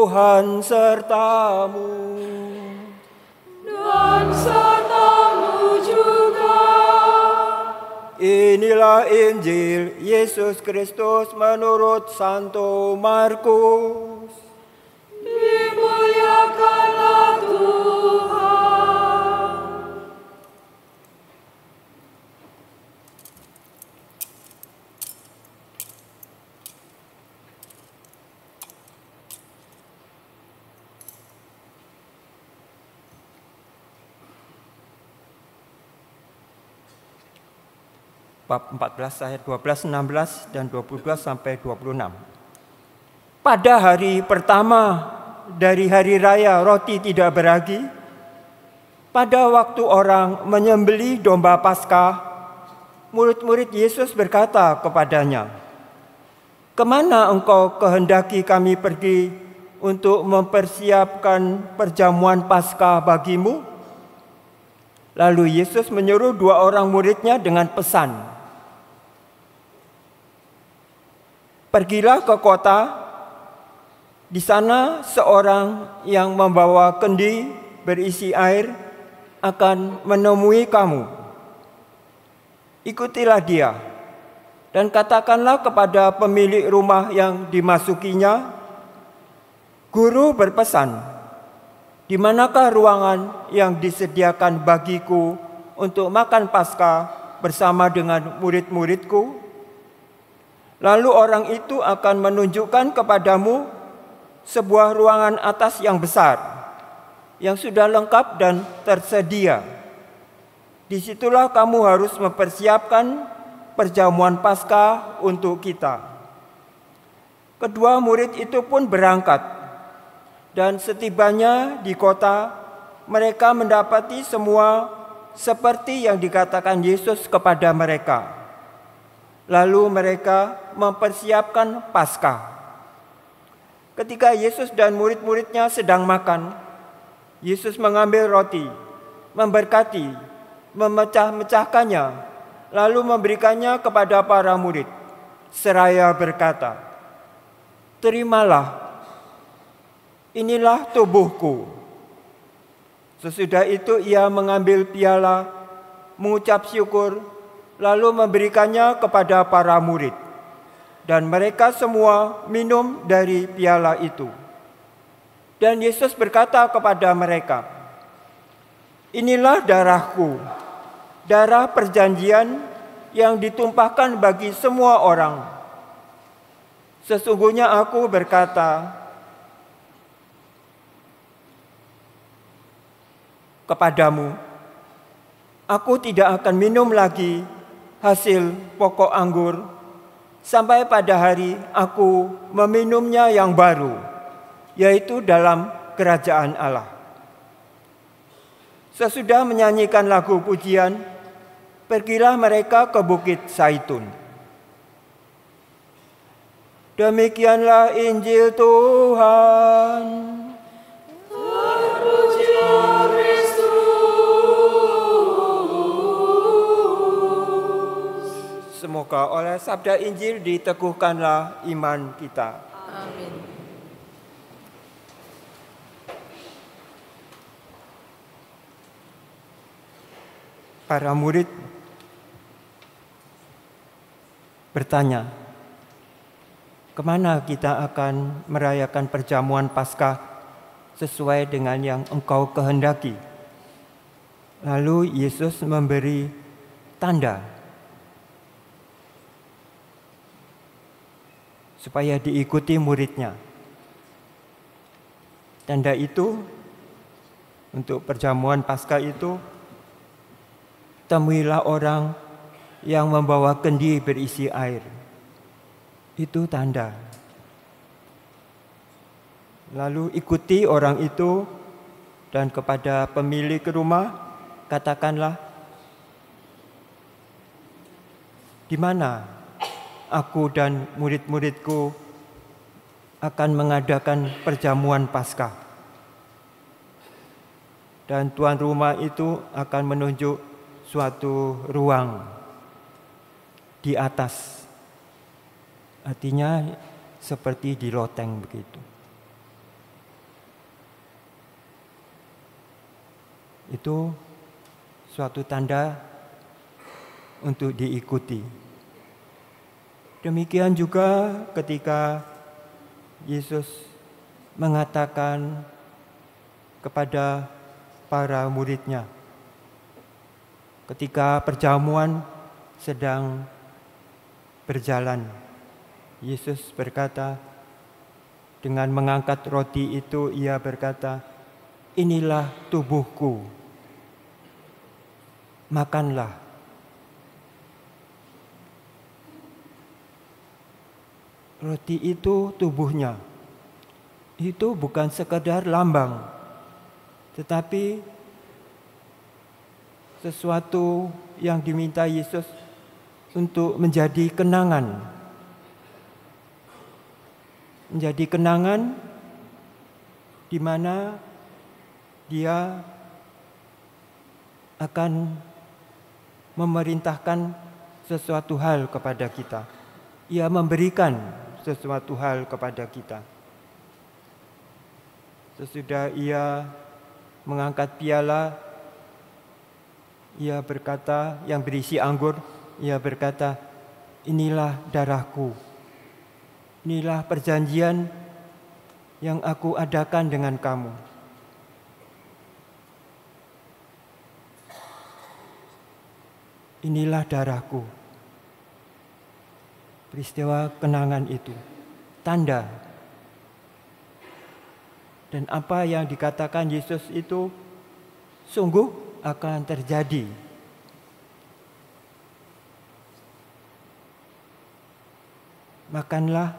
Tuhan sertamu. Dan sertamu juga. Inilah Injil Yesus Kristus menurut Santo Markus. Dimuliakanlah Tuhan. Bab 14 ayat 12, 16 dan 22 sampai 26. Pada hari pertama dari hari raya roti tidak beragi, pada waktu orang menyembelih domba Paskah, murid-murid Yesus berkata kepadanya, "Kemana engkau kehendaki kami pergi untuk mempersiapkan perjamuan Paskah bagimu?" Lalu Yesus menyuruh 2 orang muridnya dengan pesan, "Pergilah ke kota, di sana seorang yang membawa kendi berisi air akan menemui kamu. Ikutilah dia dan katakanlah kepada pemilik rumah yang dimasukinya, 'Guru berpesan, di manakah ruangan yang disediakan bagiku untuk makan Paskah bersama dengan murid-muridku?' Lalu orang itu akan menunjukkan kepadamu sebuah ruangan atas yang besar, yang sudah lengkap dan tersedia. Disitulah kamu harus mempersiapkan perjamuan Paskah untuk kita." Kedua murid itu pun berangkat, dan setibanya di kota, mereka mendapati semua seperti yang dikatakan Yesus kepada mereka. Lalu mereka mempersiapkan Paskah. Ketika Yesus dan murid-muridnya sedang makan, Yesus mengambil roti, memberkati, memecah-mecahkannya, lalu memberikannya kepada para murid, seraya berkata, "Terimalah, inilah tubuhku." Sesudah itu ia mengambil piala, mengucap syukur, lalu memberikannya kepada para murid, dan mereka semua minum dari piala itu. Dan Yesus berkata kepada mereka, "Inilah darahku, darah perjanjian yang ditumpahkan bagi semua orang. Sesungguhnya aku berkata kepadamu, aku tidak akan minum lagi hasil pokok anggur sampai pada hari aku meminumnya yang baru, yaitu dalam kerajaan Allah." Sesudah menyanyikan lagu pujian, pergilah mereka ke Bukit Zaitun. Demikianlah Injil Tuhan. Semoga oleh sabda Injil diteguhkanlah iman kita. Amin. Para murid bertanya, "Kemana kita akan merayakan perjamuan Paskah sesuai dengan yang Engkau kehendaki?" Lalu Yesus memberi tanda supaya diikuti muridnya. Tanda itu untuk perjamuan Paskah itu, temuilah orang yang membawa kendi berisi air. Itu tanda. Lalu ikuti orang itu, dan kepada pemilik rumah katakanlah, "Di mana aku dan murid-muridku akan mengadakan perjamuan Paskah?" Dan tuan rumah itu akan menunjuk suatu ruang di atas. Artinya seperti di loteng begitu. Itu suatu tanda untuk diikuti. Demikian juga ketika Yesus mengatakan kepada para murid-Nya ketika perjamuan sedang berjalan, Yesus berkata, dengan mengangkat roti itu ia berkata, "Inilah tubuhku, makanlah." Roti itu tubuhnya. Itu bukan sekedar lambang, tetapi sesuatu yang diminta Yesus untuk menjadi kenangan. Menjadi kenangan di mana Dia akan memerintahkan sesuatu hal kepada kita. Ia memberikan sesuatu hal kepada kita. Sesudah Ia mengangkat piala, Ia berkata, yang berisi anggur, Ia berkata, "Inilah darahku. Inilah perjanjian yang aku adakan dengan kamu." Inilah darahku. Peristiwa kenangan itu, tanda. Dan apa yang dikatakan Yesus itu sungguh akan terjadi. Makanlah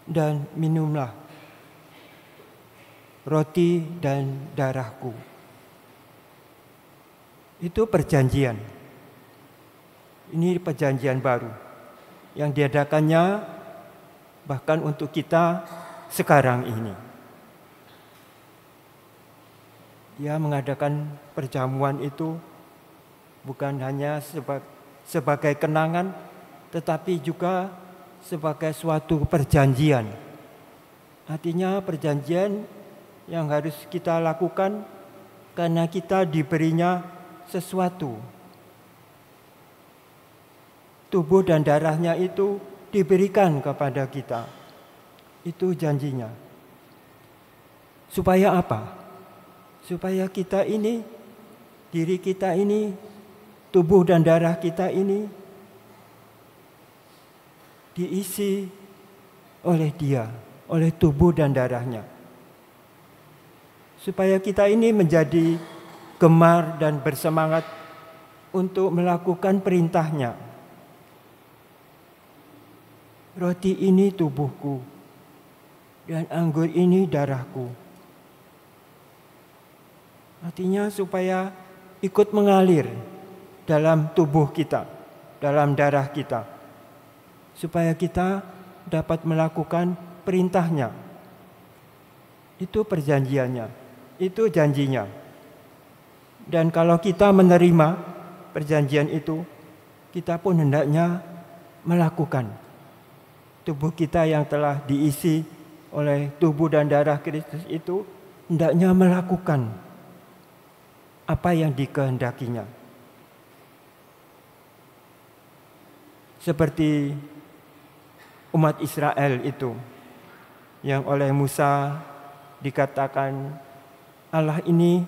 dan minumlah roti dan darahku. Itu perjanjian. Ini perjanjian baru yang diadakannya bahkan untuk kita sekarang ini. Dia mengadakan perjamuan itu bukan hanya sebagai kenangan, tetapi juga sebagai suatu perjanjian. Artinya perjanjian yang harus kita lakukan karena kita diberinya sesuatu. Tubuh dan darahnya itu diberikan kepada kita. Itu janjinya. Supaya apa? Supaya kita ini, diri kita ini, tubuh dan darah kita ini diisi oleh Dia, oleh tubuh dan darahnya. Supaya kita ini menjadi gemar dan bersemangat untuk melakukan perintahnya. Roti ini tubuhku, dan anggur ini darahku. Artinya supaya ikut mengalir dalam tubuh kita, dalam darah kita. Supaya kita dapat melakukan perintahnya. Itu perjanjiannya, itu janjinya. Dan kalau kita menerima perjanjian itu, kita pun hendaknya melakukan. Tubuh kita yang telah diisi oleh tubuh dan darah Kristus itu hendaknya melakukan apa yang dikehendakinya. Seperti umat Israel itu yang oleh Musa dikatakan Allah ini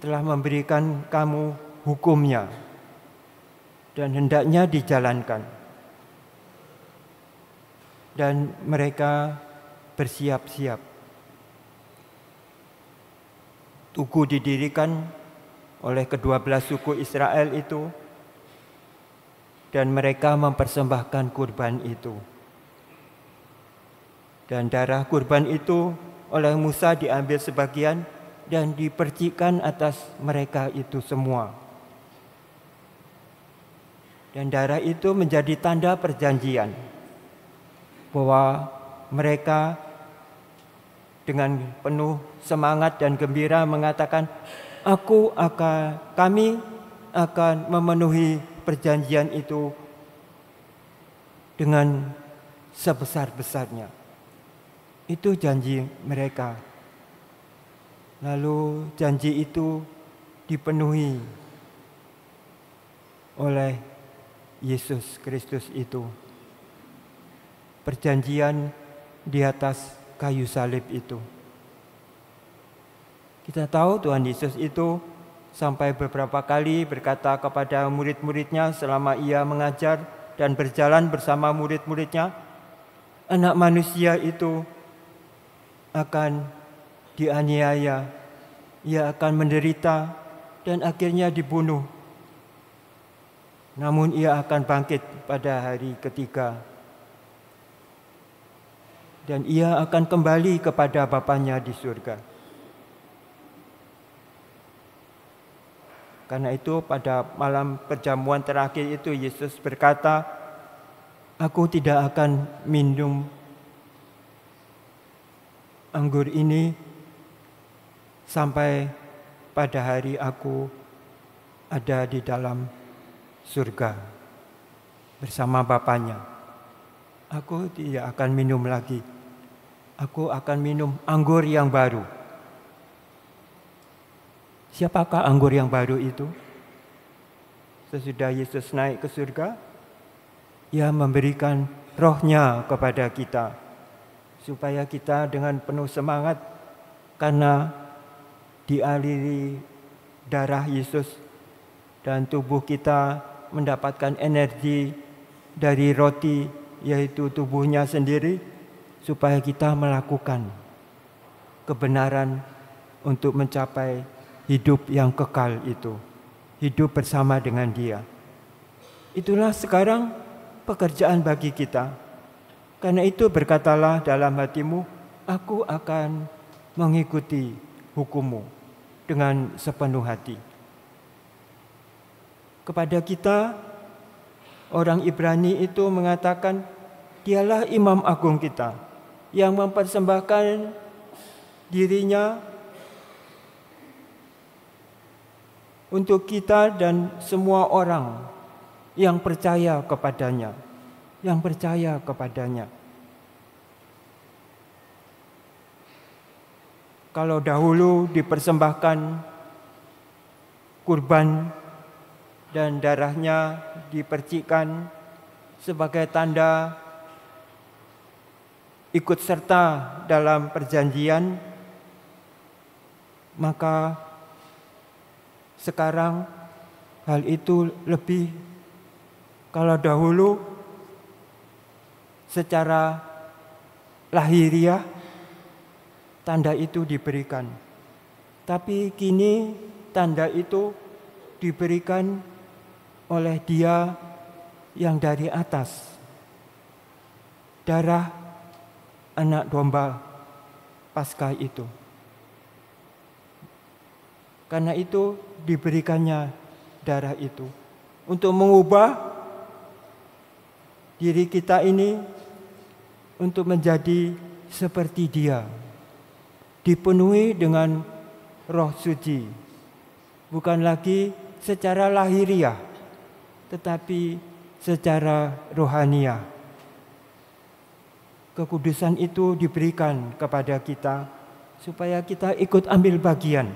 telah memberikan kamu hukumnya dan hendaknya dijalankan. Dan mereka bersiap-siap. Tugu didirikan oleh ke-12 suku Israel itu, dan mereka mempersembahkan kurban itu. Dan darah kurban itu oleh Musa diambil sebagian dan dipercikkan atas mereka itu semua. Dan darah itu menjadi tanda perjanjian bahwa mereka dengan penuh semangat dan gembira mengatakan, kami akan memenuhi perjanjian itu dengan sebesar-besarnya. Itu janji mereka. Lalu janji itu dipenuhi oleh Yesus Kristus itu. Perjanjian di atas kayu salib itu. Kita tahu Tuhan Yesus itu sampai beberapa kali berkata kepada murid-muridnya selama ia mengajar dan berjalan bersama murid-muridnya, Anak manusia itu akan dianiaya, ia akan menderita dan akhirnya dibunuh. Namun ia akan bangkit pada hari ketiga. Dan ia akan kembali kepada Bapanya di surga. Karena itu pada malam perjamuan terakhir itu Yesus berkata, Aku tidak akan minum anggur ini sampai pada hari aku ada di dalam surga bersama Bapanya. Aku tidak akan minum lagi. Aku akan minum anggur yang baru. Siapakah anggur yang baru itu? Sesudah Yesus naik ke surga, Ia memberikan roh-Nya kepada kita, supaya kita dengan penuh semangat, karena dialiri darah Yesus dan tubuh kita mendapatkan energi dari roti, yaitu tubuhnya sendiri, supaya kita melakukan kebenaran untuk mencapai hidup yang kekal itu, hidup bersama dengan Dia. Itulah sekarang pekerjaan bagi kita. Karena itu berkatalah dalam hatimu, Aku akan mengikuti hukum-Mu dengan sepenuh hati. Kepada kita, orang Ibrani itu mengatakan, Dialah imam agung kita yang mempersembahkan dirinya untuk kita dan semua orang yang percaya kepadanya, Kalau dahulu dipersembahkan kurban dan darahnya dipercikkan sebagai tanda ikut serta dalam perjanjian, maka sekarang hal itu lebih. Kalau dahulu secara lahiriah tanda itu diberikan, tapi kini tanda itu diberikan oleh Dia yang dari atas, darah anak domba Paskah itu. Karena itu diberikannya darah itu untuk mengubah diri kita ini untuk menjadi seperti Dia, dipenuhi dengan Roh Suci, bukan lagi secara lahiriah, tetapi secara rohaniah. Kekudusan itu diberikan kepada kita supaya kita ikut ambil bagian.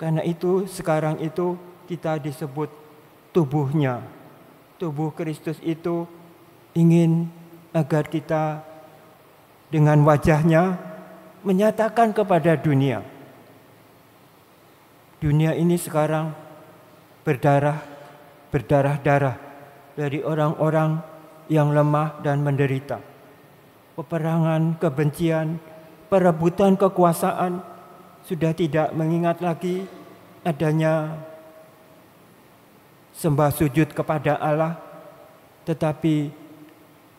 Karena itu sekarang itu kita disebut tubuhnya. Tubuh Kristus itu ingin agar kita dengan wajahnya menyatakan kepada dunia. Dunia ini sekarang berdarah-darah dari orang-orang yang lemah dan menderita. Peperangan, kebencian, perebutan kekuasaan sudah tidak mengingat lagi adanya sembah sujud kepada Allah, tetapi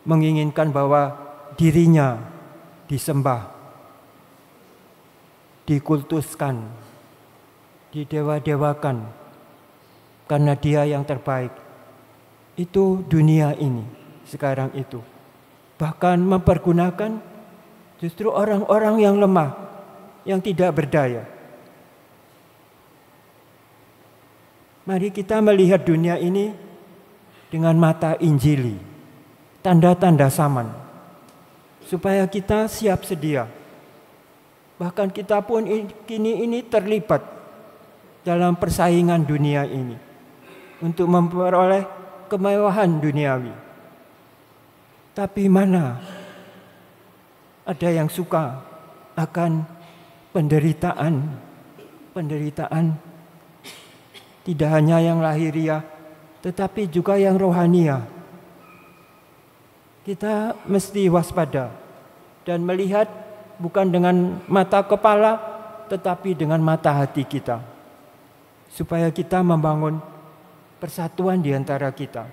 menginginkan bahwa dirinya disembah, dikultuskan, didewa-dewakan, karena Dia yang terbaik. Itu dunia ini sekarang itu. Bahkan mempergunakan justru orang-orang yang lemah, yang tidak berdaya. Mari kita melihat dunia ini dengan mata Injili, tanda-tanda zaman, supaya kita siap sedia. Bahkan kita pun kini ini terlibat dalam persaingan dunia ini untuk memperoleh kemewahan duniawi. Tapi mana ada yang suka akan penderitaan tidak hanya yang lahiriah, tetapi juga yang rohaniah. Kita mesti waspada dan melihat bukan dengan mata kepala, tetapi dengan mata hati kita, supaya kita membangun persatuan di antara kita,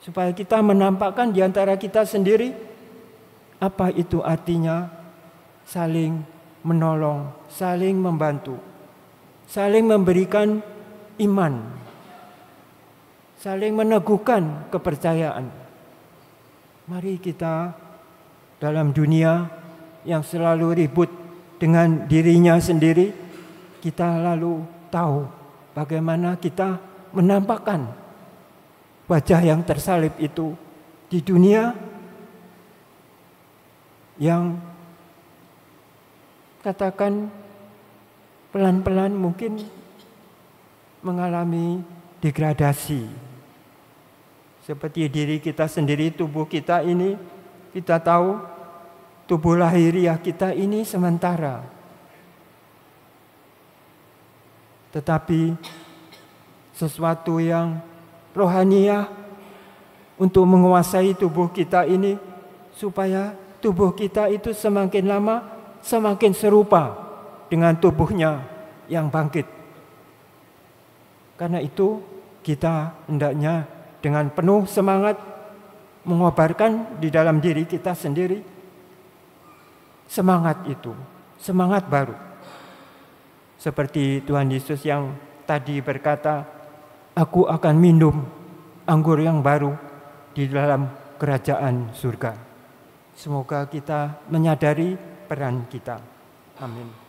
supaya kita menampakkan di antara kita sendiri apa itu artinya saling menolong, saling membantu, saling memberikan iman, saling meneguhkan kepercayaan. Mari kita dalam dunia yang selalu ribut dengan dirinya sendiri, kita lalu tahu bagaimana kita menampakkan wajah yang tersalib itu di dunia yang katakan pelan-pelan mungkin mengalami degradasi. Seperti diri kita sendiri, tubuh kita ini, kita tahu tubuh lahiriah kita ini sementara. Tetapi sesuatu yang rohaniah untuk menguasai tubuh kita ini, supaya tubuh kita itu semakin lama semakin serupa dengan tubuhnya yang bangkit. Karena itu kita hendaknya dengan penuh semangat mengobarkan di dalam diri kita sendiri semangat itu, semangat baru. Seperti Tuhan Yesus yang tadi berkata, "Aku akan minum anggur yang baru di dalam kerajaan surga." Semoga kita menyadari peran kita. Amin.